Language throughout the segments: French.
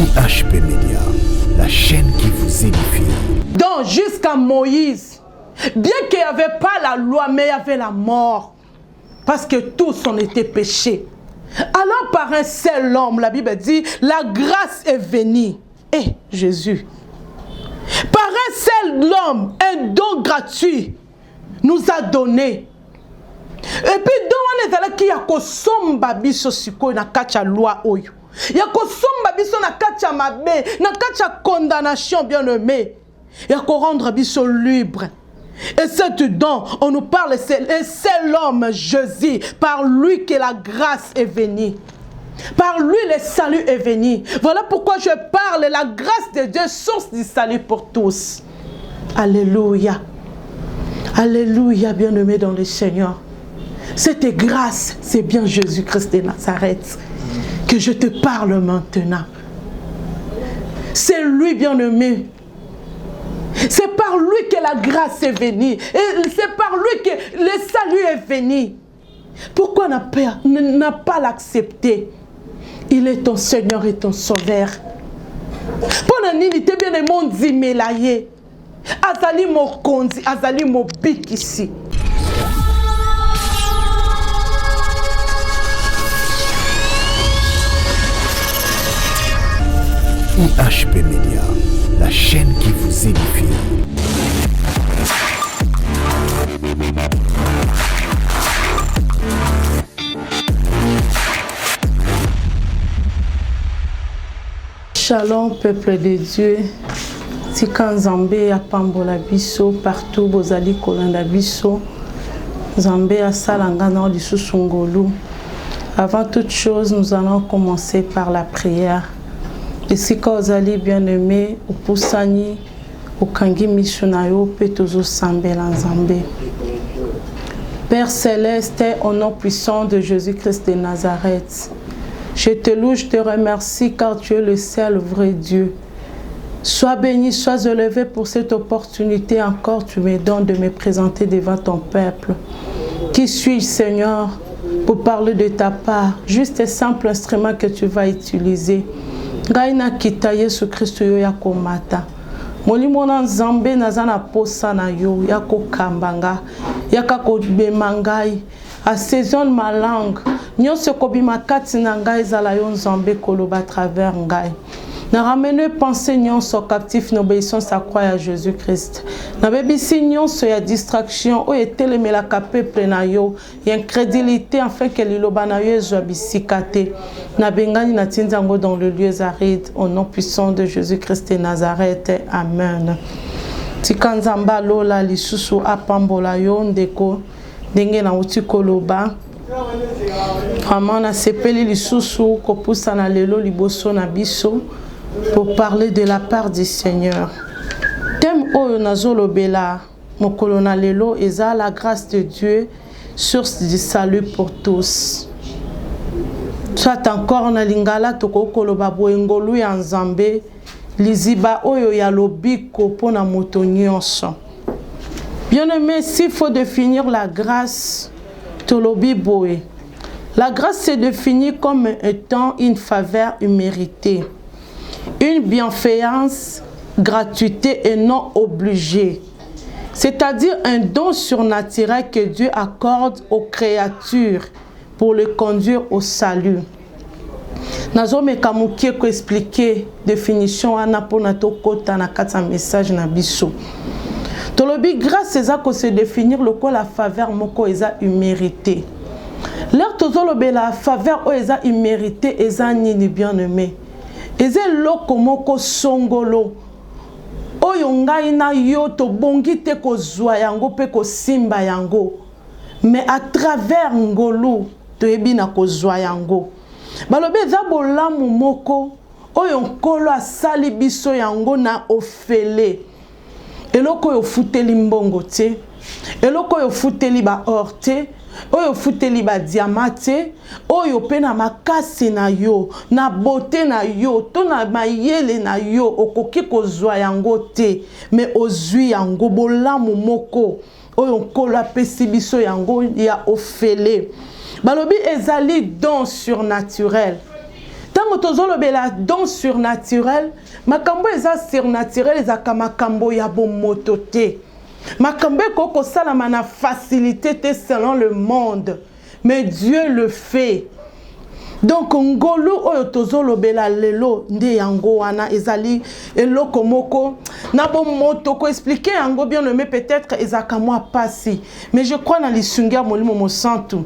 IHP Média, la chaîne qui vous édifie. Donc jusqu'à Moïse, bien qu'il n'y avait pas la loi, mais il y avait la mort. Parce que tous on était péchés. Alors par un seul homme, la Bible dit, la grâce est venue. Et Jésus, par un seul homme, un don gratuit nous a donné. Et puis dans les alaki ya kosomba biso siko na kacha loi oyo. Ya kosomba biso na kacha mabe, na kacha condamnation bien-aimé. Ya ko rendre biso libre. Et ce don, on nous parle, c'est l'homme Jésus, par lui que la grâce est venue. Par lui, le salut est venu. Voilà pourquoi je parle, la grâce de Dieu, source du salut pour tous. Alléluia. Alléluia, bien-aimé dans le Seigneur. Cette grâce, c'est bien Jésus-Christ de Nazareth que je te parle maintenant. C'est lui, bien-aimé. C'est par lui que la grâce est venue. Et c'est par lui que le salut est venu. Pourquoi n'a pas l'accepté? Il est ton Seigneur et ton Sauveur. Pendant nini te bien mon dimelaye. Azali mo konzi, azali mo bikisi. IHP Média, la chaîne qui vous édifie. Shalom, peuple de Dieu. Tika Nzambe a pambola biso partout bozali kolanda biso. Nzambe a salanga na lisusu ngolu. Avant toute chose, nous allons commencer par la prière. Et si ozali bien-aimé, opusani, okangi missionayo petozo sambela Nzambe. Père céleste, au nom puissant de Jésus-Christ de Nazareth, je te loue, je te remercie car tu es le seul vrai Dieu. Sois béni, sois élevé pour cette opportunité encore tu me donnes de me présenter devant ton peuple. Qui suis-je, Seigneur, pour parler de ta part? Juste et simple instrument que tu vas utiliser. Gaina kita Yesu Kristo yo ya komata. Molimo na Nzambe nazana posa na yo ya kokambanga, ya kakobemanga. Assaisonne ma langue. Nyonso kobima kati na ngai ezala yo Nzambe koloba à travers ngai. Na ramene pensée nyonso captif n'obéissance à croire à Jésus-Christ. Na bebisi nyonso ya distraction o etelemelaka peuple na yo, ya incrédulité afin que liloba na yo ezwa bisika te. Na bengani na tindango dans le lieu aride au nom puissant de Jésus-Christ de Nazareth. Amen. Tika Nzamba lola lisusu apambola yo ndeko. Ndenge na uti koloba vraiment na sepeli lisusu kopusa na lelo liboso na biso pour parler de la part du Seigneur. Thème oyo nazolobela mokolo na lelo eza la grâce de Dieu, source du salut pour tous. Soit encore na lingala tokokoloba boengolu ya Nzambe liziba oyo ya lobiko pona moto nyonso. Bien-aimé, s'il faut définir la grâce, tolobi boé. La grâce c'est définie comme étant une faveur imméritée, une bienfaisance, gratuité et non obligée. C'est-à-dire un don surnaturel que Dieu accorde aux créatures pour les conduire au salut. Nazome kamukie ko expliquer définition anaponato kota na kata message na biso. Tolobi grâce eza ko se définir le quoi la faveur moko eza immérité. L'air tozolobe la faveur o eza immérité eza nini bien-aimé. Eza loko moko songolo. Oyo ngai na yo to bongi te ko zwa yango pe ko simba yango. Mais à travers ngolu to ebi na ko zwa yango. Balobe eza bolamu moko oyo nkolo asali biso yango na ofele. Eloko yo futeli mbongo te, eloko yo futeli ba or te, oyo futeli ba diamant te, oyo pe na makasi na yo, na beauté na yo, to na mayele na yo, okoki kozwa yango te, mais ozwi yango bolamu moko, oyo nkolo apesi biso yango ya ofele. Balobi ezali don surnaturel. Tango tozolobela don surnaturel, makambo eza surnaturel ezaka makambo ya bomoto te. Makambo koko salama na facilité te selon le monde, mais Dieu le fait. Donc ngolu oyo tozolobela lelo nde yango wana ezali eloko moko na bomoto ko expliquer yango bien aimé peut-être ezaka moi pasi, mais je crois na lisungia molimo mosantu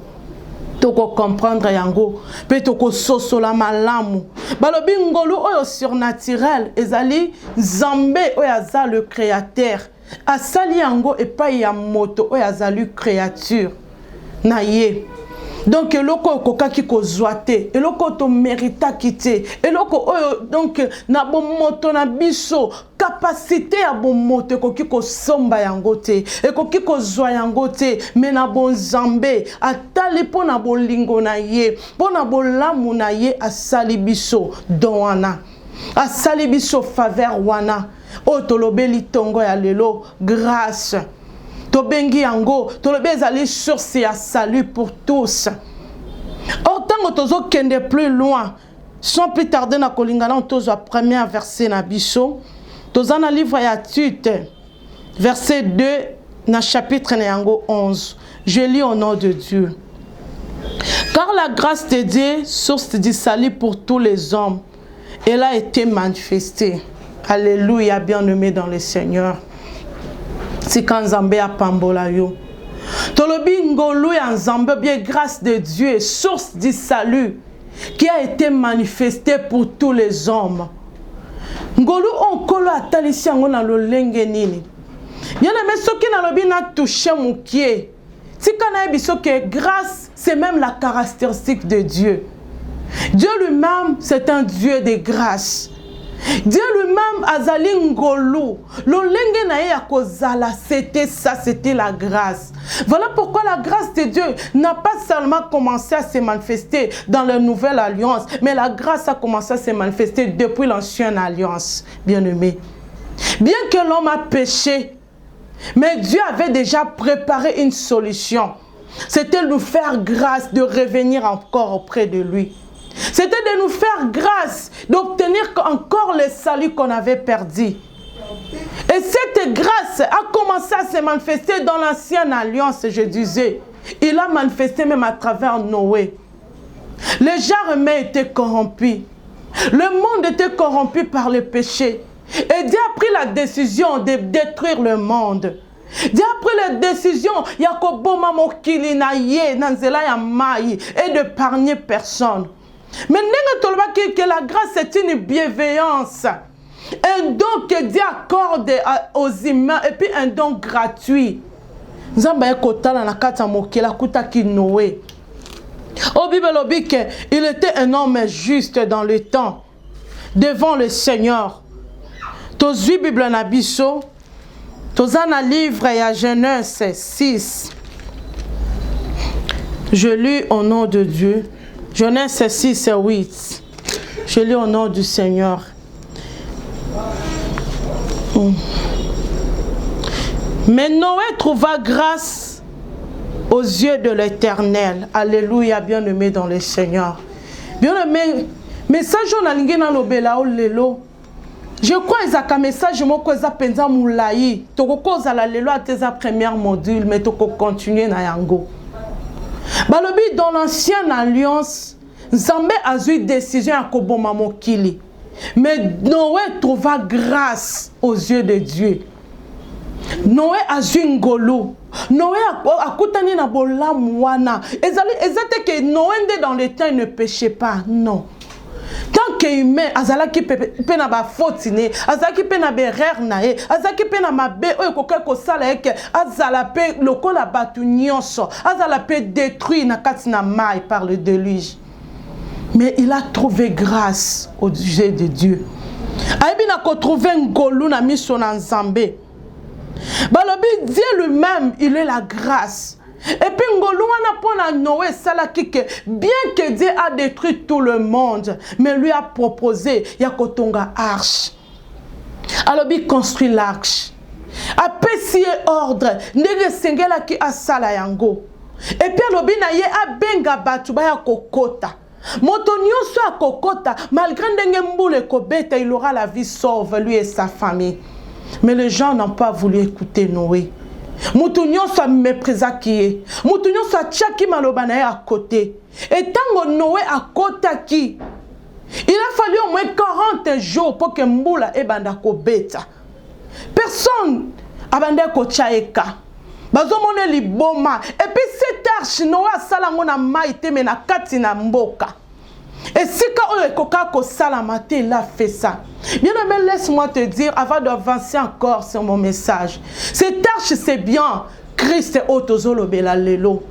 toko comprendre yango pe toko sosola malamu balobi ngolu oyo surnaturel ezali Nzambe oyo aza le créateur asali yango epai ya moto oyo azali créature na ye. Donc eloko kokaki kozwa te, eloko to mérita kite, eloko oyo donc na bomoto na biso capacité ya bomoto koki ko somba yango te, ekoki kozwa yango te, mais na bonzambe atali pona bolingo na ye, pona bolamu na ye asali biso don wana, asali biso faveur wana, o tolobeli tongo ya lelo grâce. Tobengi yango, tolobe ezali source ya salut pour tous. Or, tant que tozo kende plus loin, sans plus tarder na kolingana, tozo a premier verset na biso, tozo na livre ya Tite, verset 2, na chapitre na yango 11. Je lis au nom de Dieu. Car la grâce de Dieu, source du salut pour tous les hommes, elle a été manifestée. Alléluia, bien-aimé dans le Seigneur. Si quand Nzambe a pambola yo. Tolobi ngolu ya Nzambe bien grâce de Dieu, source du salut qui a été manifestée pour tous les hommes. Ngolu on kolo atalisi yango na lolenge nini. Yana mais soki na lobi na touché mukie. Si kana biso que grâce c'est même la caractéristique de Dieu. Dieu lui-même c'est un Dieu de grâce. Dieu lui-même azali ngolu. Lolenge na ye ya kozala, c'était ça, c'était la grâce. Voilà pourquoi la grâce de Dieu n'a pas seulement commencé à se manifester dans la nouvelle alliance, mais la grâce a commencé à se manifester depuis l'ancienne alliance, bien-aimé. Bien que l'homme a péché, mais Dieu avait déjà préparé une solution. C'était nous faire grâce de revenir encore auprès de lui. C'était de nous faire grâce, d'obtenir encore le salut qu'on avait perdu. Et cette grâce a commencé à se manifester dans l'ancienne alliance, je disais. Il a manifesté même à travers Noé. Les gens humains étaient corrompus. Le monde était corrompu par le péché. Et Dieu a pris la décision de détruire le monde. Dieu a pris la décision et de d'épargner personne. Mais que la grâce est une bienveillance, un don que Dieu accorde aux humains et puis un don gratuit. Noé. Au Bible, il était un homme juste dans le temps, devant le Seigneur. Tozu Bible nabiso, tozana livre ya Genèse 6. Je lis au nom de Dieu. Genèse 6 et 8. Je lis au nom du Seigneur. Mais Noé trouva grâce aux yeux de l'Éternel. Alléluia, bien-aimé dans le Seigneur. Bien-aimé, message on a lingué dans l'obéla lelo. Je crois que c'est un message que je penza moulaï. Toko koza la lelo à tes premières modules, mais toko continuer na yango. Balobi dans l'ancienne alliance, Nzambe a eu décision à koboma mokili. Mais Noé trouva grâce aux yeux de Dieu. Noé a eu ngolo. Noé a koutani na bolamu wana. Ezate que Noé dans le temps il ne péchait pas. Non. Tant qu'humain, azalaki pe na ba faute ne, azalaki pe na berrer na ye, azalaki pe na mabe oyo koka ko sala eke, azala pe lokola batu nyonso, azala pe détruit na kati na mai par le déluge. Mais il a trouvé grâce au sujet de Dieu. Aibi na ko trouver ngolu na miso na Nzambe. Balobi Dieu lui-même, il est la grâce. Et puis Ngoluana pona Noé salaki que bien que Dieu a détruit tout le monde, mais lui a proposé yakotonga arche. Alors il construit l'arche. A pécier ordre, nege sengela ki asala yango. Et puis alobi na ye a benga batu ba yakokota. Moto nyonso akokota, malgré ndenge mbule kobeta, il aura la vie sauve, lui et sa famille. Mais les gens n'ont pas voulu écouter Noé. Moto nyonso a méprisaki. Moto nyonso a tchaki maloba na ye à côté. Et tango Noé akota ki, il a fallu au moins 40 jours pour que mbula ebanda kobeta. Personne abanda ko tchaeka. Bazomone liboma. Et puis cette arche Noé asala ngona maite me na kati na mboka. Et si quand on koka ko salamate, il a fait ça. Bien aimé, laisse-moi te dire, avant d'avancer encore sur mon message, cette arche c'est bien. Christ est autozolo bela lelo.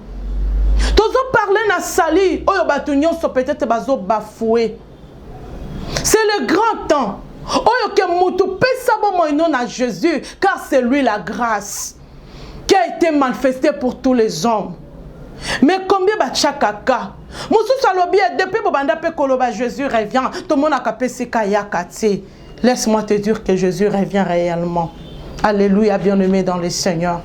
Tozo parler na sali, oyo batunyon so peut-être bazo bafoué. C'est le grand temps. Oyo ke mutu pesa bomo ino na Jésus, car c'est lui la grâce qui a été manifestée pour tous les hommes. Mais combien ba chakaka? Moussou salobi depuis bobanda pe koloba Jésus revient. Tout le monde a capé se kayakati. Laisse-moi te dire que Jésus revient réellement. Alléluia, bien-aimé dans le Seigneur.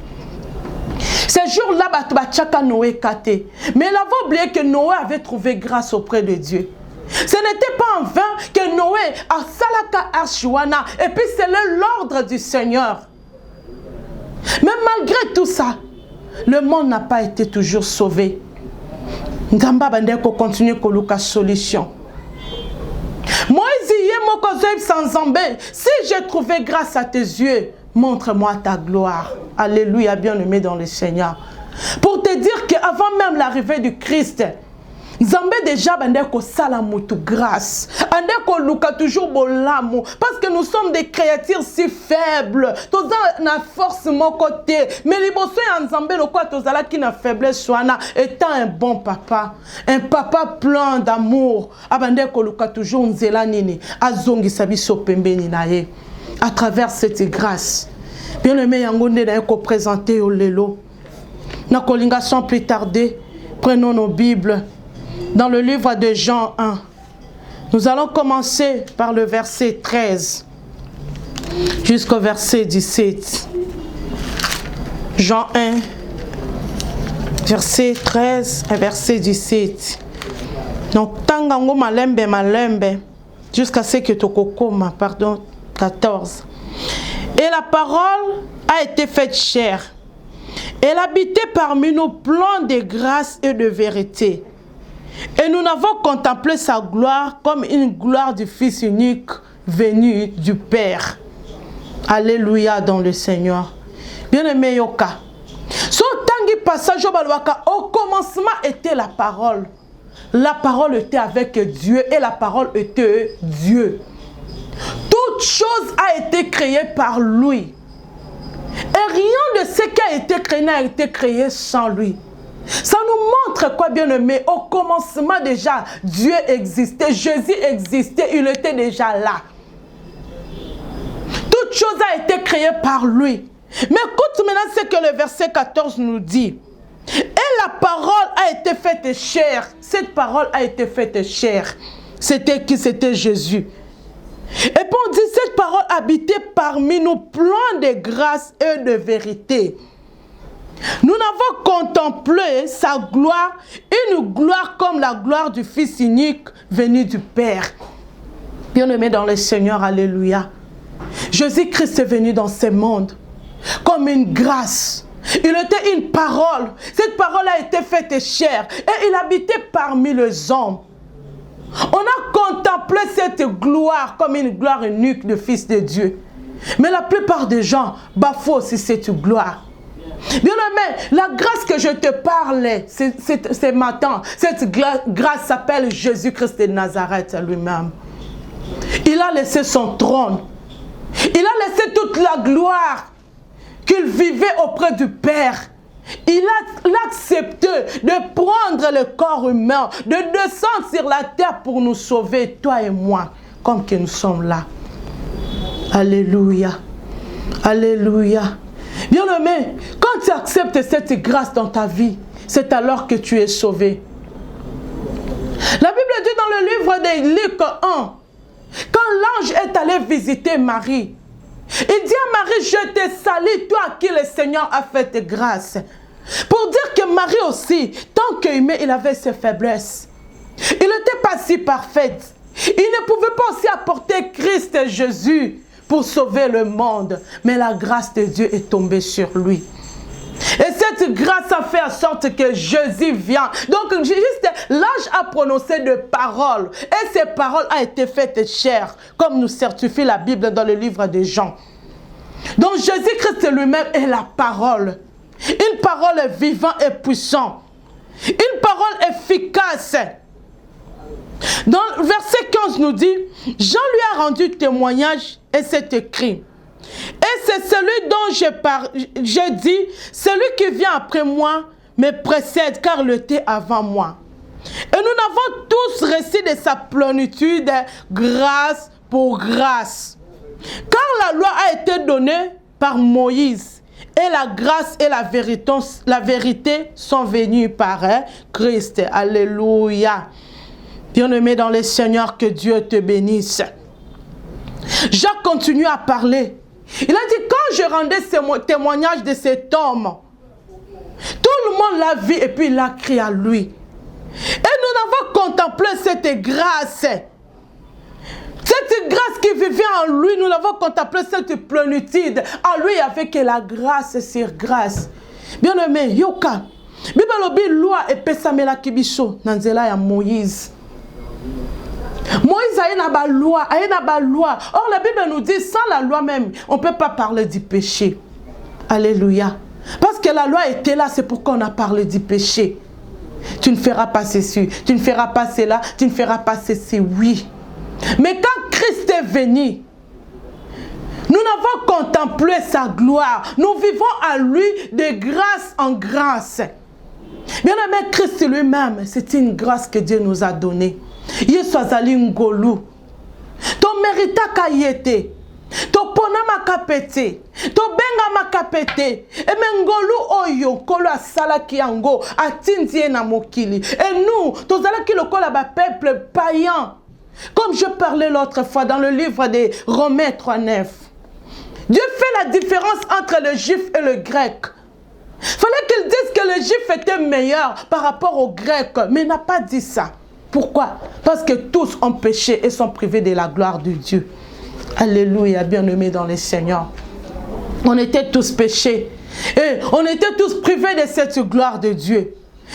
Ce jour-là, ba chaka Noé kate. Mais il avait oublié que Noé avait trouvé grâce auprès de Dieu. Ce n'était pas en vain que Noé a salaka archouana. Et puis c'est l'ordre du Seigneur. Mais malgré tout ça, le monde n'a pas été toujours sauvé. Ndamba bandeko continue koluka solution. Moïse sans zambé. Si j'ai trouvé grâce à tes yeux, montre-moi ta gloire. Alléluia, bien-aimé dans le Seigneur. Pour te dire qu'avant même l'arrivée du Christ, Zambé déjà bandeko salamutu grâce. Andeko luka toujours bolamu. Parce que nous sommes des créatures si faibles. Toza na force mon côté. Mais liboso ya Nzambe le quoi tozala qui na faiblesse soana étant un bon papa. Un papa plein d'amour. Abandeko luka toujours nzela nini. Azongi sabiso pembeni na ye. À travers cette grâce. Bien aimé yangonde na ko présenter au lelo. Na kolinga sans plus tarder. Prenons nos Bibles. Dans le livre de Jean 1, nous allons commencer par le verset 13 jusqu'au verset 17. Jean 1, verset 13 et verset 17. Donc, tangango malembe, jusqu'à ce que tokokoma, pardon, 14. Et la parole a été faite chair. Elle habitait parmi nous plein de grâce et de vérité. Et nous n'avons contemplé sa gloire comme une gloire du Fils unique venu du Père. Alléluia dans le Seigneur. Bien-aimé Yoka. Ce tangi passage au commencement était la parole. La parole était avec Dieu et la parole était Dieu. Toute chose a été créée par lui. Et rien de ce qui a été créé n'a été créé sans lui. Ça nous montre quoi, bien-aimé? Au commencement déjà, Dieu existait, Jésus existait, il était déjà là. Toute chose a été créée par lui. Mais écoute maintenant ce que le verset 14 nous dit. Et la parole a été faite chair. Cette parole a été faite chair. C'était qui? C'était Jésus. Et puis on dit, cette parole habitait parmi nous plein de grâce et de vérité. Nous n'avons contemplé sa gloire, une gloire comme la gloire du Fils unique venu du Père. Bien-aimé dans le Seigneur, alléluia. Jésus-Christ est venu dans ce monde comme une grâce. Il était une parole. Cette parole a été faite chair et il habitait parmi les hommes. On a contemplé cette gloire comme une gloire unique du Fils de Dieu. Mais la plupart des gens bafouent aussi cette gloire. Bien-aimé, la grâce que je te parlais ce matin, cette grâce s'appelle Jésus-Christ de Nazareth lui-même. Il a laissé son trône. Il a laissé toute la gloire qu'il vivait auprès du Père. Il a accepté de prendre le corps humain, de descendre sur la terre pour nous sauver, toi et moi, comme que nous sommes là. Alléluia. Alléluia. Bien-aimé, quand tu acceptes cette grâce dans ta vie, c'est alors que tu es sauvé. La Bible dit dans le livre de Luc 1, quand l'ange est allé visiter Marie, il dit à Marie, je te salue, toi à qui le Seigneur a fait grâce. Pour dire que Marie aussi, tant qu'humain, il avait ses faiblesses. Il n'était pas si parfait. Il ne pouvait pas aussi apporter Christ Jésus pour sauver le monde. Mais la grâce de Dieu est tombée sur lui. Et cette grâce a fait en sorte que Jésus vient. Donc, juste l'âge a prononcé de paroles. Et ces paroles ont été faites chair, comme nous certifie la Bible dans le livre de Jean. Donc, Jésus-Christ lui-même est la parole. Une parole vivante et puissante. Une parole efficace. Dans le verset 15 nous dit, Jean lui a rendu témoignage et c'est écrit. Et c'est celui dont j'ai dit, celui qui vient après moi me précède car il était avant moi. Et nous avons tous récit de sa plénitude, grâce pour grâce. Car la loi a été donnée par Moïse et la grâce et la vérité sont venues par Christ. Alléluia. Bien-aimé dans le Seigneur, que Dieu te bénisse. Jacques continue à parler. Il a dit, quand je rendais ce témoignage de cet homme, tout le monde l'a vu et puis il a crié à lui. Et nous avons contemplé cette grâce. Cette grâce qui vivait en lui, nous l'avons contemplé, cette plénitude. En lui, il n'y avait que la grâce sur grâce. Bien-aimé, yoka. Bibalobi loi et pesamela kibiso, nanzela ya Moïse. Moïse a une loi, Or la Bible nous dit, sans la loi même, on ne peut pas parler du péché. Alléluia. Parce que la loi était là, c'est pourquoi on a parlé du péché. Tu ne feras pas ceci, tu ne feras pas cela, tu ne feras pas ceci, oui. Mais quand Christ est venu, nous avons contemplé sa gloire. Nous vivons à lui de grâce en grâce. Bien-aimé, Christ lui-même, c'est une grâce que Dieu nous a donnée. Yesu azali ngolu. To merita kayete. To pona makapete. To benga makapete. Eme ngolu oyo kolo asala kiango atindie na mokili. Et nous, tozala ki lokola ba peuple païen. Comme je parlais l'autre fois dans le livre des Romains 3:9. Dieu fait la différence entre le juif et le grec. Il fallait qu'il dise que le juif était meilleur par rapport au grec, mais il n'a pas dit ça. Pourquoi? Parce que tous ont péché et sont privés de la gloire de Dieu. Alléluia, bien-aimés dans le Seigneur. On était tous péchés et on était tous privés de cette gloire de Dieu.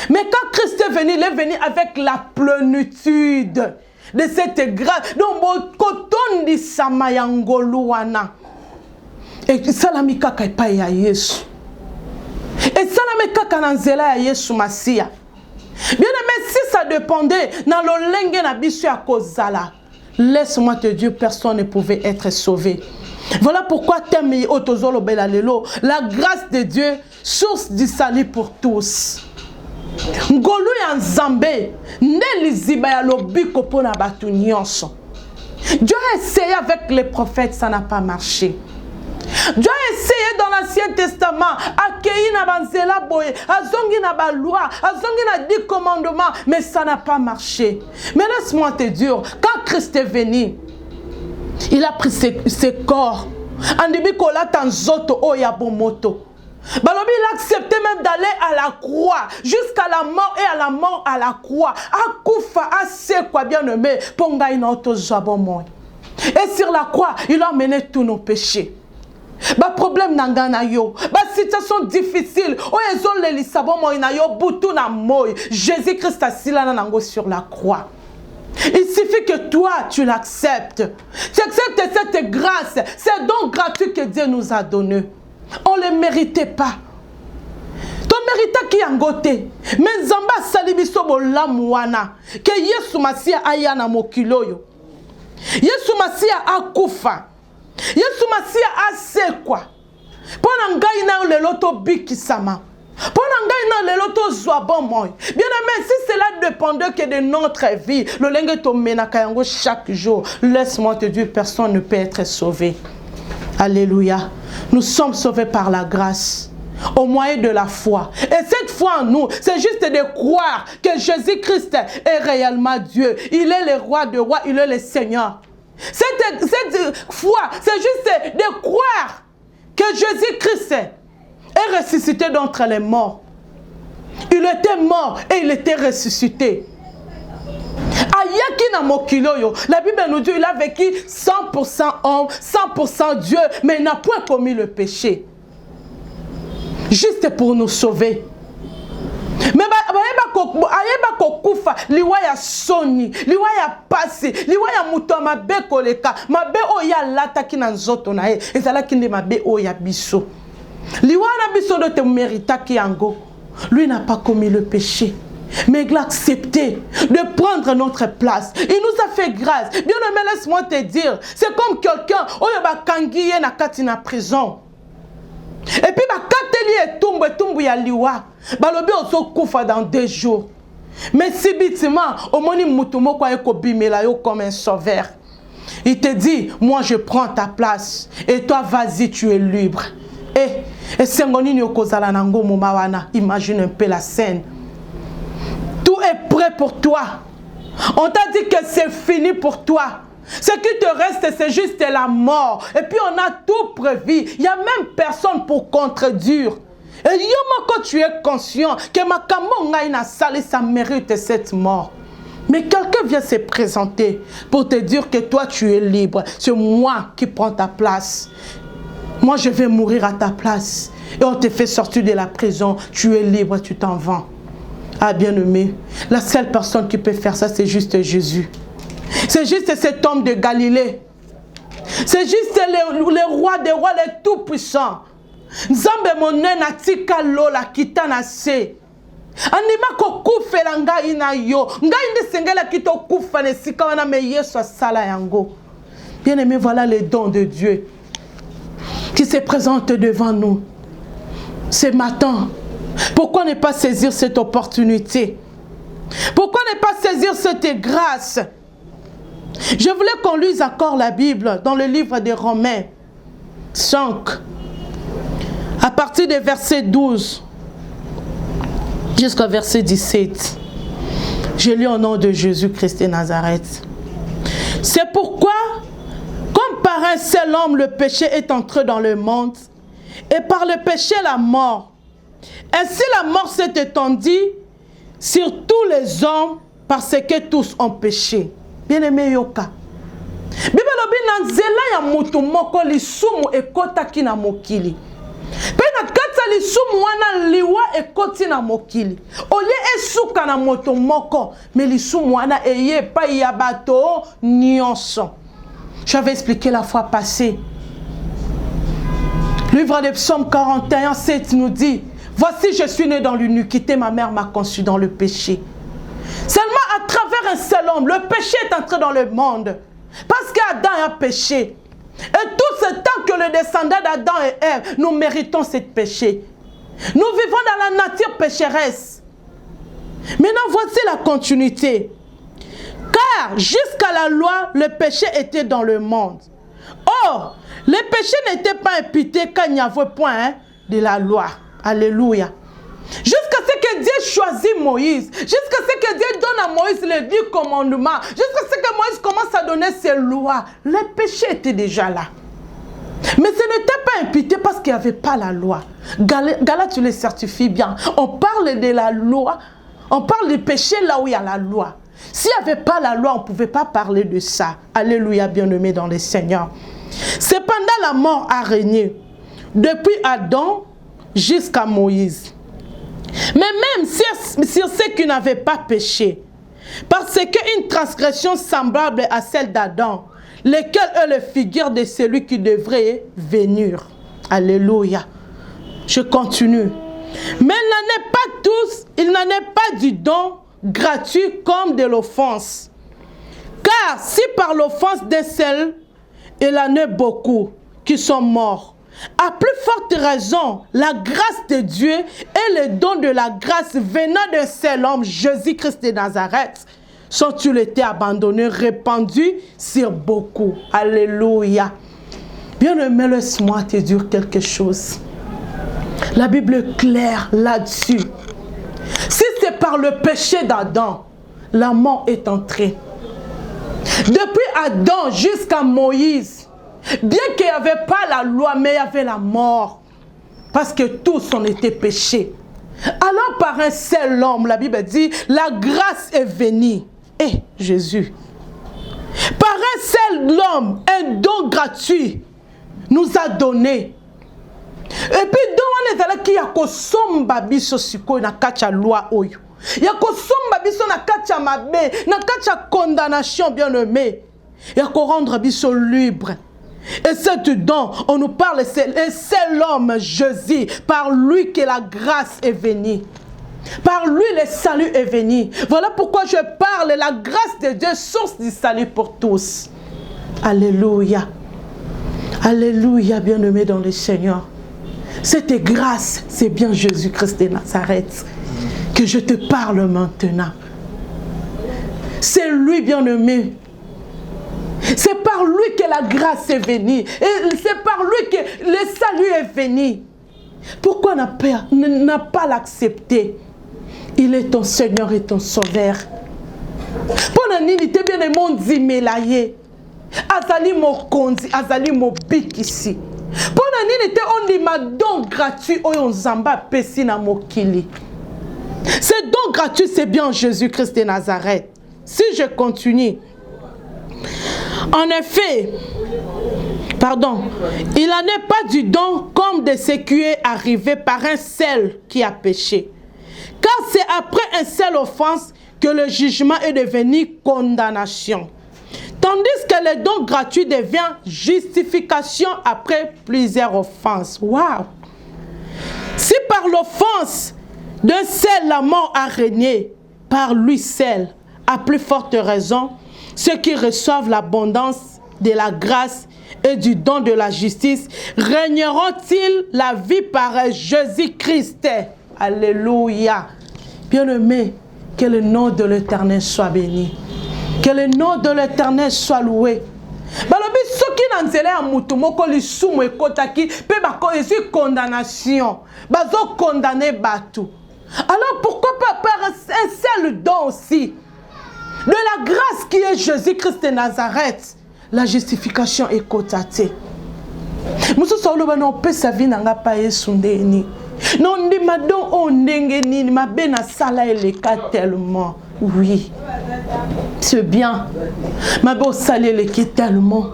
Mais quand Christ est venu, il est venu avec la plénitude de cette grâce. Donc, koton di samayangoluana. Et salamika kaipa ya Yesu. Et salamika kananzela ya Yesu Masia. Bien aimé, si ça dépendait dans le lengue na bisu ya kozala, laisse-moi te dire, personne ne pouvait être sauvé. Voilà pourquoi t'aimes otozolo belalelo, la grâce de Dieu, source du salut pour tous. Ngolu ya Nzambe, ne liziba ya lobiko pona batu nyonso. Dieu a essayé avec les prophètes, ça n'a pas marché. Dieu a essayé dans l'Ancien Testament, accueilli na banzela boye, azongi na ba loi, azongi na 10 commandements, mais ça n'a pas marché. Mais laisse-moi te dire, quand Christ est venu, il a pris ses corps. Andibi kola tanzoto o ya bomoto. Balobi, il a accepté même d'aller à la croix, jusqu'à la mort et à la mort à la croix. Akufa assez quoi bien aimé, ponga ina oto jabomo. Et sur la croix, il a mené tous nos péchés. Ba problème nangana yo, ba situation difficile, o ezol le lisabo mo ina yo butu na moy. Jésus-Christ a sila nango sur la croix. Il suffit que toi tu l'acceptes. Tu acceptes cette grâce, c'est don gratuit que Dieu nous a donné. On ne le méritait pas. Tu mérites qui angote. Mais Zamba salibiso bolamwana que Yesu Masia ayana mokiloyo. Yesu Masia akufa. Yesu Masia asekwa. Pona ngai na le loto bikisama. Pona ngai na le loto zwabon moy. Bien aimé, si cela dépendait que de notre vie, le lenge to menaka yango chaque jour, laisse-moi te dire, personne ne peut être sauvé. Alléluia. Nous sommes sauvés par la grâce, au moyen de la foi. Et cette foi en nous, c'est juste de croire que Jésus-Christ est réellement Dieu. Il est le roi de rois, il est le Seigneur. Cette foi, c'est juste de croire que Jésus-Christ est ressuscité d'entre les morts. Il était mort et il était ressuscité. Ayaki na mokiloyo. La Bible nous dit il a vécu 100% homme, 100% Dieu, mais il n'a point commis le péché. Juste pour nous sauver. Mais ayeba kokufa liwa ya soni, liwa ya pasi, liwa ya muto mabe koleka, mabe oya lataki na nzoto na ye, ezalaki nde mabe oya biso. Liwa na biso de te méritaki yango. Lui n'a pas commis le péché, mais il a accepté de prendre notre place. Il nous a fait grâce. Bien aimé, laisse-moi te dire, c'est comme quelqu'un oyo ba kangiye na kati na prison. Et puis ba kateli etumbu ya liwa. Balobi oso kufa dans 2 jours. Mais subitement, au moni mutu moko eko bimela yo comme un sauveur. Il te dit, moi je prends ta place et toi vas-y, tu es libre. Et sengoni nyokozala nango mumawana. Imagine un peu la scène. Tout est prêt pour toi. On t'a dit que c'est fini pour toi. Ce qui te reste, c'est juste la mort. Et puis on a tout prévu. Il n'y a même personne pour contredire. Et quand tu es conscient que ma kamonga ina salé, ça mérite cette mort. Mais quelqu'un vient se présenter pour te dire que toi tu es libre. C'est moi qui prends ta place. Moi je vais mourir à ta place. Et on te fait sortir de la prison. Tu es libre, tu t'en vas. Ah bien-aimé, la seule personne qui peut faire ça, c'est juste Jésus. C'est juste cet homme de Galilée. C'est juste le roi des rois, le tout-puissant. Nzambe monena tika lola kitana se. Anima ko kufela ngai na yo. Ngai ndi sengela kito kufa ne sika wana me Yesu asala yango. Bien-aimé, voilà les dons de Dieu qui se présentent devant nous ce matin. Pourquoi ne pas saisir cette opportunité? Pourquoi ne pas saisir cette grâce? Je voulais qu'on lise encore la Bible dans le livre des Romains 5, à partir du verset 12 jusqu'au verset 17. Je lis au nom de Jésus-Christ de Nazareth. C'est pourquoi, comme par un seul homme le péché est entré dans le monde, et par le péché la mort, ainsi la mort s'est étendue sur tous les hommes parce que tous ont péché. Bien-aimé yoka. Bible lobi na nzela ya mutu moko lisumu ekotaki na mokili. Pe na katsa lisumu wana liwa ekoti na mokili. Olie esuka na moto moko, mais lisumu wana eye pa ya bato nyonso. J'avais expliqué la fois passée. Le livre des Psaumes 41, 7 nous dit: voici, je suis né dans l'iniquité, ma mère m'a conçu dans le péché. Seulement à travers un seul homme, le péché est entré dans le monde. Parce qu'Adam a péché. Et tout ce temps que le descendant d'Adam et Ève, nous méritons ce péché. Nous vivons dans la nature pécheresse. Maintenant, voici la continuité. Car jusqu'à la loi, le péché était dans le monde. Or, le péché n'était pas imputé quand il n'y avait point de la loi. Alléluia. Jusqu'à ce que Dieu choisit Moïse, jusqu'à ce que Dieu donne à Moïse les 10 commandements, jusqu'à ce que Moïse commence à donner ses lois, le péché était déjà là. Mais ce n'était pas imputé parce qu'il n'y avait pas la loi. Galates, tu le certifies bien. On parle de la loi, on parle du péché là où il y a la loi. S'il n'y avait pas la loi, on ne pouvait pas parler de ça. Alléluia, bien-aimé dans le Seigneur. Cependant, la mort a régné depuis Adam jusqu'à Moïse. Mais même sur ceux qui n'avaient pas péché, parce qu'une transgression semblable à celle d'Adam, lesquelles est le figure de celui qui devrait venir. Alléluia. Je continue. Mais il n'en est pas du don gratuit comme de l'offense. Car si par l'offense d'un seul, il en a beaucoup qui sont morts, à plus forte raison, la grâce de Dieu et le don de la grâce venant d'un seul homme, Jésus-Christ de Nazareth, sont-ils été abandonnés, répandus sur beaucoup. Alléluia. Bien-aimé, laisse-moi te dire quelque chose. La Bible est claire là-dessus. Si c'est par le péché d'Adam, la mort est entrée. Depuis Adam jusqu'à Moïse, bien qu'il n'y avait pas la loi, mais il y avait la mort. Parce que tous ont été péchés. Alors par un seul homme, la Bible dit, la grâce est venue. Eh, Jésus. Par un seul homme, un don gratuit nous a donné. Et puis, dans les années qui a kosomba biso siko na kacha loi oyo. Ya kosomba biso na kacha mabe, na kacha condamnation bien-aimé. Ya ko rendre biso libre. Et ce don, on nous parle, c'est l'homme Jésus, par lui que la grâce est venue. Par lui, le salut est venu. Voilà pourquoi je parle, la grâce de Dieu, source du salut pour tous. Alléluia. Alléluia, bien-aimé dans le Seigneur. Cette grâce, c'est bien Jésus-Christ de Nazareth que je te parle maintenant. C'est lui, bien-aimé. C'est par lui que la grâce est venue. Et c'est par lui que le salut est venu. Pourquoi n'a pas l'accepté? Il est ton Seigneur et ton Sauveur. Pendant l'unité, bien le monde zimelaye. Azali mo konzi, azali mo bikisi. Pendant l'unité, on dit ma don gratuit oyo nzamba pesi na mokili. Ce don gratuit, c'est bien Jésus-Christ de Nazareth. Si je continue. En effet, il n'en est pas du don comme de ce qui est arrivé par un seul qui a péché. Car c'est après une seule offense que le jugement est devenu condamnation. Tandis que le don gratuit devient justification après plusieurs offenses. Waouh! Si par l'offense d'un seul la mort a régné, par lui seul, à plus forte raison, ceux qui reçoivent l'abondance de la grâce et du don de la justice régneront-ils la vie par Jésus-Christ? Alléluia. Bien-aimé, que le nom de l'Éternel soit béni. Que le nom de l'Éternel soit loué. Balobi soki na nzela ya mutu moko lisumu ekotaki pe bakoyesi condamnation. Bazo condamner batu. Alors pourquoi pas par un seul don aussi? De la grâce qui est Jésus-Christ de Nazareth, la justification est constatée. Musu solo ba no pesa vie nanga pa esundeni. Non ndi madon o ndenge ni mabe na sala eleka tellement. Oui. C'est bien. Ma beau salé le qui tellement.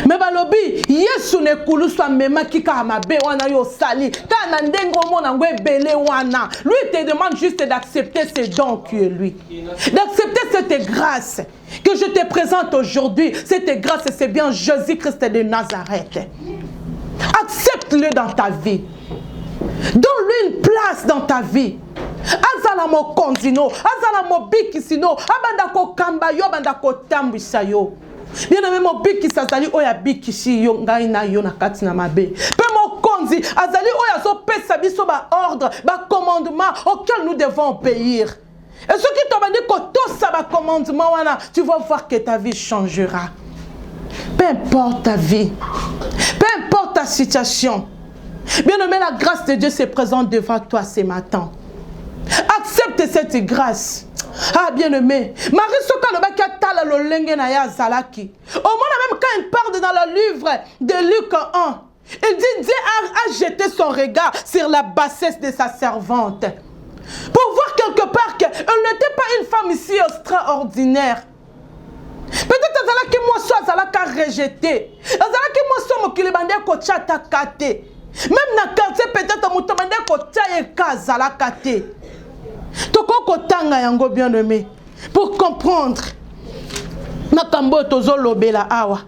Mais balobi Yesu ne kulu so mema kika mabe wana yo sali. Ta na ndengo mona ngwe belé wana. Lui te demande juste d'accepter ce don qui est lui. D'accepter cette grâce que je te présente aujourd'hui. Cette grâce, c'est bien Jésus-Christ de Nazareth. Accepte-le dans ta vie. Donne-lui une place dans ta vie. Azala mo konzino, azala mo bikisino, abanda ko kamba yo, abanda ko tambisa yo. Bien aimé mo bikisa azali oya bikisi yo ngai na yo na kati na mabe. Pe mo konzi azali oya so pesa biso ba ordre, ba commandement auquel nous devons obéir. Et ce qui t'a dit que tout ça ba commandement wana, tu vas voir que ta vie changera. Peu importe ta vie, peu importe ta situation. Bien aimé, la grâce de Dieu se présente devant toi ce matin. Accepte cette grâce. Ah, bien aimé. Marie Soka le bakatala lo lenge na ya zalaki. Au moins même quand il parle dans le livre de Luc 1, il dit Dieu a jeté son regard sur la bassesse de sa servante. Pour voir quelque part qu'elle n'était pas une femme ici extraordinaire. Peut-être zalaki moi soit zalaka rejeté. Zalaki moi soit mokilibande ko chata kate. Même dans le quartier, peut-être que tu as dit que tu as yango bien aimé. Pour comprendre. Nakambo tozolobela awa.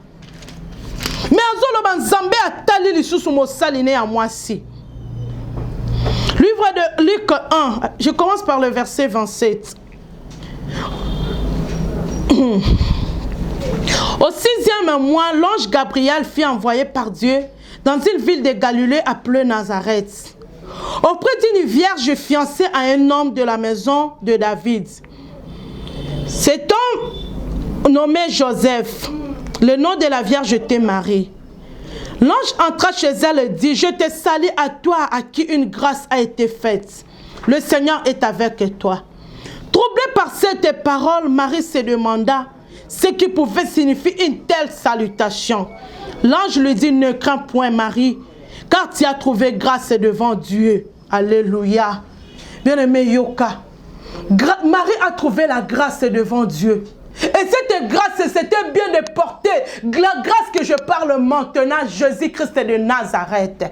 Mais azoloba nzambe atali lisusu mosaline ya mwasi. Livre de Luc 1. Je commence par le verset 27. Au 6e mois, l'ange Gabriel fut envoyé par Dieu dans une ville de Galilée appelée Nazareth, auprès d'une vierge fiancée à un homme de la maison de David. Cet homme nommé Joseph, le nom de la vierge était Marie. L'ange entra chez elle et dit, « Je te salue à toi à qui une grâce a été faite. Le Seigneur est avec toi. » Troublée par cette parole, Marie se demanda ce qui pouvait signifier une telle salutation. L'ange lui dit, ne crains point Marie, car tu as trouvé grâce devant Dieu. Alléluia. Bien-aimé Yoka, Marie a trouvé la grâce devant Dieu. Et cette grâce, c'était bien de porter la grâce que je parle maintenant, Jésus-Christ de Nazareth.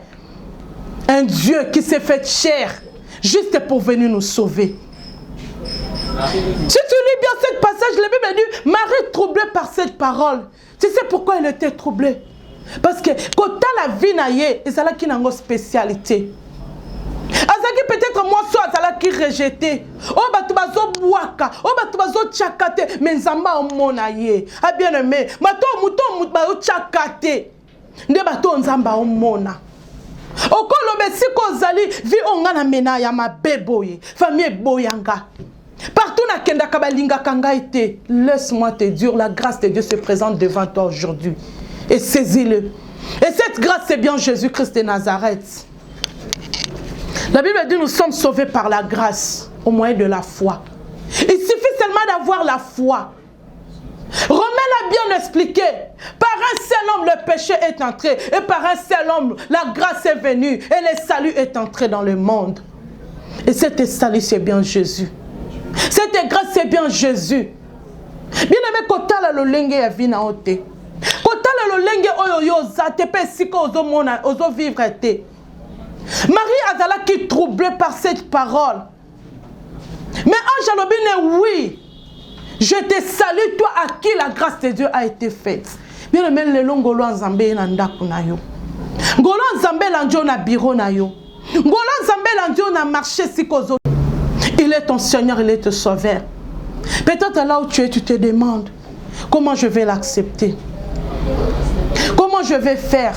Un Dieu qui s'est fait chair, juste pour venir nous sauver. Si tu lis bien ce passage, la Bible dit, Marie troublée par cette parole. Tu sais pourquoi elle était troublée? Parce que quand tu as la vie naïe, c'est là qui a une spécialité. Azaki peut-être moi soit azala qui rejeté. Oh batu bazo buaka, oh batu bazo chakate, mais nzamba omona ye. Ah bien aimé, mato muto bazo chakate. Nde bato nzamba omona. Okolo besiko zali vi ongana mena ya mabeboye, famille boyanga. Partout na kenda kabalinga kanga été. Laisse-moi te dire, la grâce de Dieu se présente devant toi aujourd'hui. Et saisis-le. Et cette grâce, c'est bien Jésus-Christ de Nazareth. La Bible dit, nous sommes sauvés par la grâce, au moyen de la foi. Il suffit seulement d'avoir la foi. Romain l'a bien expliqué. Par un seul homme, le péché est entré. Et par un seul homme, la grâce est venue. Et le salut est entré dans le monde. Et cet salut, c'est bien Jésus. Cette grâce, c'est bien Jésus. Bien aimé, kotala lo lenge ya vina ote. Kotala lo lenge oyo za te pe siko ozo mona ozo vivre te. Marie azala qui troublée par cette parole. Mais ange alobine, oui, je te salue toi à qui la grâce de Dieu a été faite. Bien aimé, le ngolo nzambe na ndaku na yo. Ngolo nzambe landio na bureau na yo. Ngolo nzambe landio na marché siko ozo. Il est ton Seigneur, il est ton Sauveur. Peut-être là où tu es, tu te demandes comment je vais l'accepter. Comment je vais faire?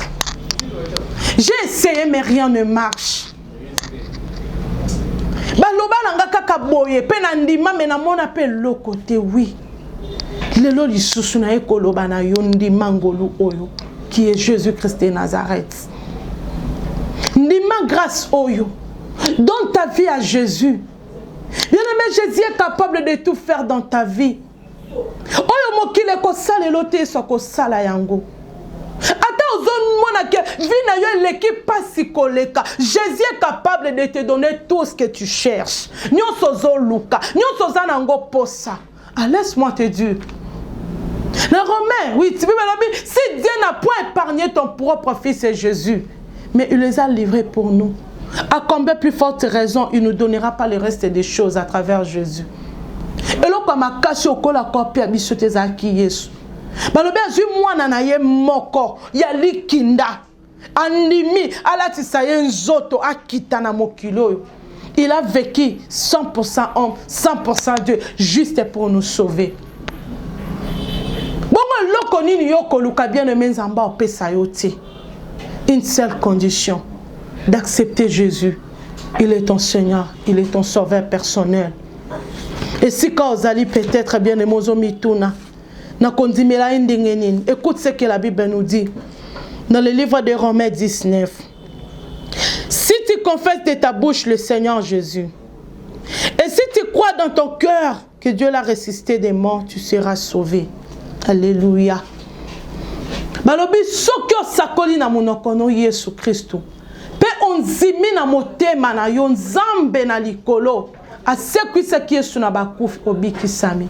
J'ai essayé, mais rien ne marche. Baloba nanga kaka boye, pe na ndima me na mona pe lokote, oui. Lelo lisusu na ekoloba na yo ndima ngolu oyo, qui est Jésus-Christ de Nazareth. Ndima grâce oyo, donne ta vie à Jésus. Bien-aimé, Jésus est capable de tout faire dans ta vie. Oyo mokile ko sala lote so ko sala yango. Ata ozon mona ke vina yo l'équipe pasikoleka. Jésus est capable de te donner tout ce que tu cherches. Nyonso zo luka, nyonso za nango posa. Ah, laisse-moi te dire. Le Romain, oui, tu peux me dire, si Dieu n'a point épargné ton propre fils et Jésus, mais il les a livrés pour nous. À combien plus forte raison il ne nous donnera pas le reste des choses à travers Jésus. Et là, comme a caché au col à copie à bisoté zaki Yesu. Balobe azu mwana na ye moko ya likinda. Animi ala tisaye nzoto akita na mokilo. Il a vécu 100% homme, 100% Dieu, juste pour nous sauver. Bongo loko nini yoko luka bien aimé nzamba opesa yote. Une seule condition, d'accepter Jésus. Il est ton Seigneur, il est ton sauveur personnel. Et si quand vous allez peut-être bien aimé Mituna, écoute ce que la Bible nous dit dans le livre de Romains 19. Si tu confesses de ta bouche le Seigneur Jésus, et si tu crois dans ton cœur que Dieu l'a ressuscité des morts, tu seras sauvé. Alléluia. Balobi sokyo sakoli na monokono Yesu Kristo. Pe onzimi na motema na yo nzambe na likolo. Asekwisa ki Yesu na bakufi obikisami.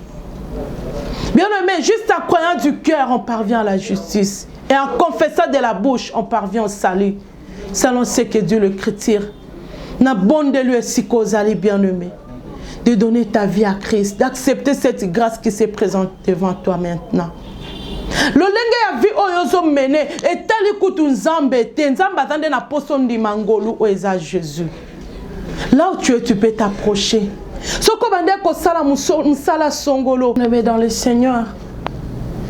Bien aimé, juste en croyant du cœur, on parvient à la justice. Et en confessant de la bouche, on parvient au salut. Selon ce que Dieu le critique. Na bonne de lui si causali bien aimé. De donner ta vie à Christ. D'accepter cette grâce qui se présente devant toi maintenant. Le lenge ya vie oyozo mene etali kutu nzambe te nzamba tande na poso ndimangolu oeza Jésus. Là où tu es, tu peux t'approcher. Soko bande ko sala musala songolo. Mais dans le Seigneur,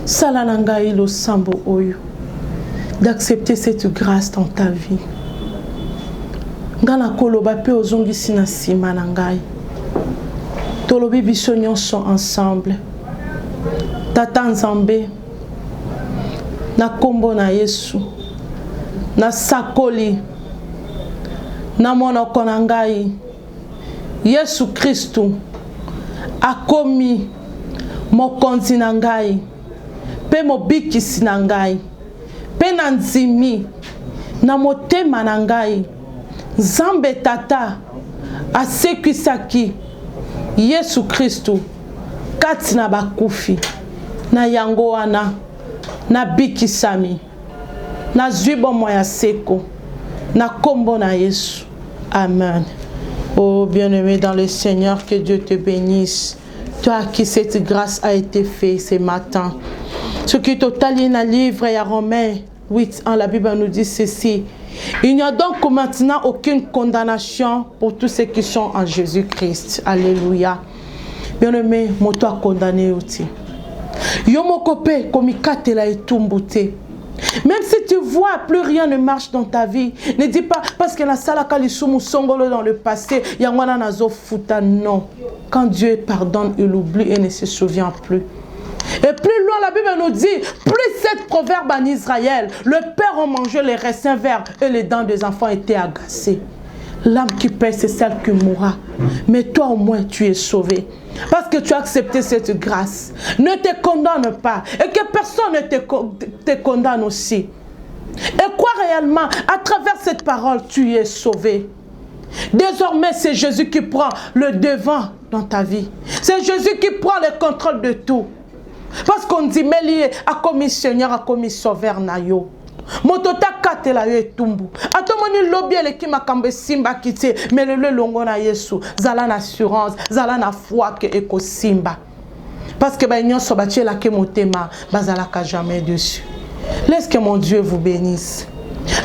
sala nangai lo sambo oyo. D'accepter cette grâce dans ta vie. Ngana koloba pe ozongisi na sima nangai. Tolobi biso nyonso ensemble. Tata Nzambe. Na kombo na Yesu. Na sakoli. Na monoko na ngai. Yesu Kristu akomi mokonzi na ngai pe mobikisi na ngai pe na nzimi na motema na ngai Nzambe tata asekwisaki Yesu Kristu kati na bakufi na yango wana na bikisami na zwibo moya seko na kombo na Yesu. Amen. Oh bien-aimé dans le Seigneur, que Dieu te bénisse. Toi à qui cette grâce a été faite ce matin. Ce qui est total dans le livre et à Romains 8, la Bible nous dit ceci. Il n'y a donc maintenant aucune condamnation pour tous ceux qui sont en Jésus-Christ. Alléluia. Bien-aimé, moi toi condamné aussi. Yo mokope komikate la etumbuté. Même si tu vois plus rien ne marche dans ta vie, ne dis pas parce que la salaka lisumu songolo dans le passé, yangwana nazo futa, non. Quand Dieu pardonne, il oublie et ne se souvient plus. Et plus loin, la Bible nous dit, plus cette proverbe en Israël, le père a mangé les raisins verts et les dents des enfants étaient agacées. L'âme qui paie, c'est celle qui mourra. Mais toi au moins, tu es sauvé. Parce que tu as accepté cette grâce. Ne te condamne pas. Et que personne ne te condamne aussi. Et quoi réellement, à travers cette parole, tu es sauvé. Désormais, c'est Jésus qui prend le devant dans ta vie. C'est Jésus qui prend le contrôle de tout. Parce qu'on dit, mais lié à commis Seigneur, à commis Sauveur Nayo. Motota katela yo etumbu. Atomoni lobby ele ki makambe simba kite, mais le longo na Yesu, zala na assurance, zala na foi que eko simba. Parce que ba nyon so batie la ke motema, bazala ka jamais dessus. Laisse que mon Dieu vous bénisse.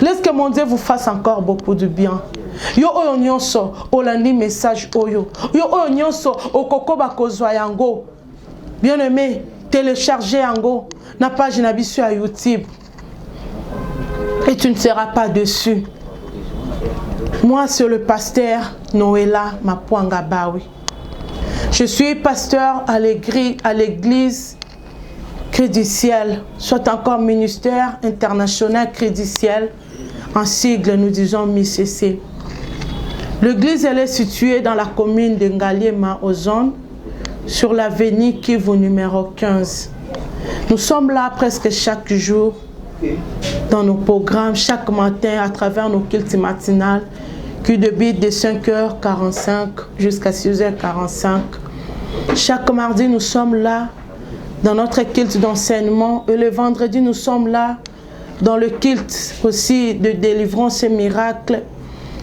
Laisse que mon Dieu vous fasse encore beaucoup de bien. Yo oyo nyonso olandi message oyo. Yo oyo nyonso okoko bakozwa yango. Bien-aimé, téléchargez yango na page na biso à YouTube. Et tu ne seras pas dessus. Moi, c'est le pasteur Noéla Mapuanga Bawi. Je suis pasteur à l'église Cri du Ciel, soit encore ministère international Cri du Ciel. En sigle, nous disons MICC. L'église, elle est située dans la commune de Ngaliema, Ozone, sur l'avenue Kivu numéro 15. Nous sommes là presque chaque jour dans nos programmes, chaque matin à travers nos cultes matinales qui débutent de 5h45 jusqu'à 6h45. Chaque mardi, nous sommes là dans notre culte d'enseignement et le vendredi, nous sommes là dans le culte aussi de délivrance et miracle.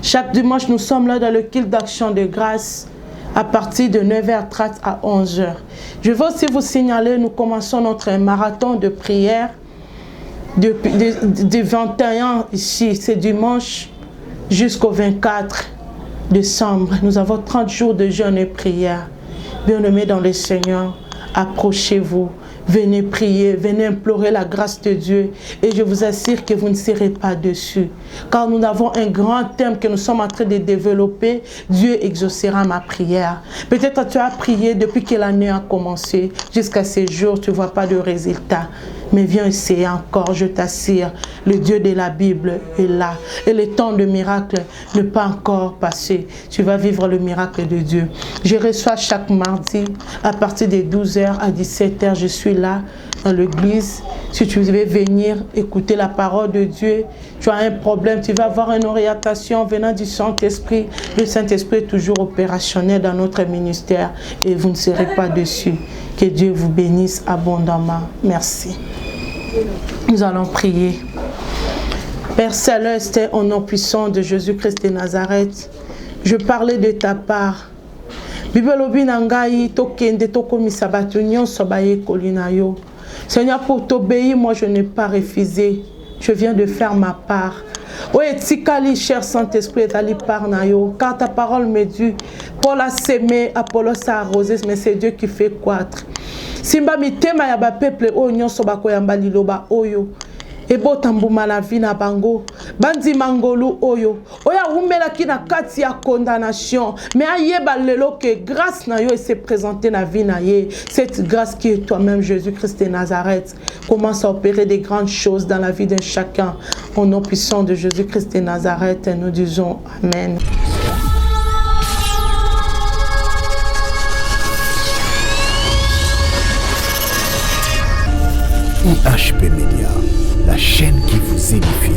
Chaque dimanche, nous sommes là dans le culte d'action de grâce à partir de 9h30 à 11h. Je veux aussi vous signaler, nous commençons notre marathon de prière du 21 ici, c'est dimanche, jusqu'au 24 décembre. Nous avons 30 jours de jeûne et prière. Bien-aimés dans le Seigneur, approchez-vous. Venez prier, venez implorer la grâce de Dieu et je vous assure que vous ne serez pas dessus. Car nous avons un grand thème que nous sommes en train de développer. Dieu exaucera ma prière. Peut-être tu as prié depuis que l'année a commencé. Jusqu'à ces jours, tu ne vois pas de résultat. Mais viens essayer encore, je t'assure. Le Dieu de la Bible est là. Et le temps de miracle n'est pas encore passé. Tu vas vivre le miracle de Dieu. Je reçois chaque mardi à partir de 12h à 17h. Je suis là dans l'église. Si tu veux venir écouter la parole de Dieu, tu as un problème, tu vas avoir une orientation venant du Saint-Esprit. Le Saint-Esprit est toujours opérationnel dans notre ministère et vous ne serez pas dessus. Que Dieu vous bénisse abondamment. Merci. Nous allons prier. Père Céleste, au nom puissant de Jésus-Christ de Nazareth, je parlais de ta part. Seigneur, pour t'obéir, moi je n'ai pas refusé. Je viens de faire ma part. Oui, Tikali, cher Saint-Esprit, car ta parole me dit, Paul a sémé, Apollos a arrosé, mais c'est Dieu qui fait croître. Simba mitema ya ba peuple o nyonso bakoyamba liloba oyo. Ebo tambuma na vie na bango. Bandi mangolu oyo. Oya umela ki na kati ya condamnation. Mais ayeba lelo que grâce na yo s'est présentée na vie na ye. Cette grâce qui est toi-même Jésus-Christ de Nazareth commence à opérer des grandes choses dans la vie de chacun. Au nom puissant de Jésus-Christ de Nazareth, nous disons Amen. IHP Média, la chaîne qui vous édifie.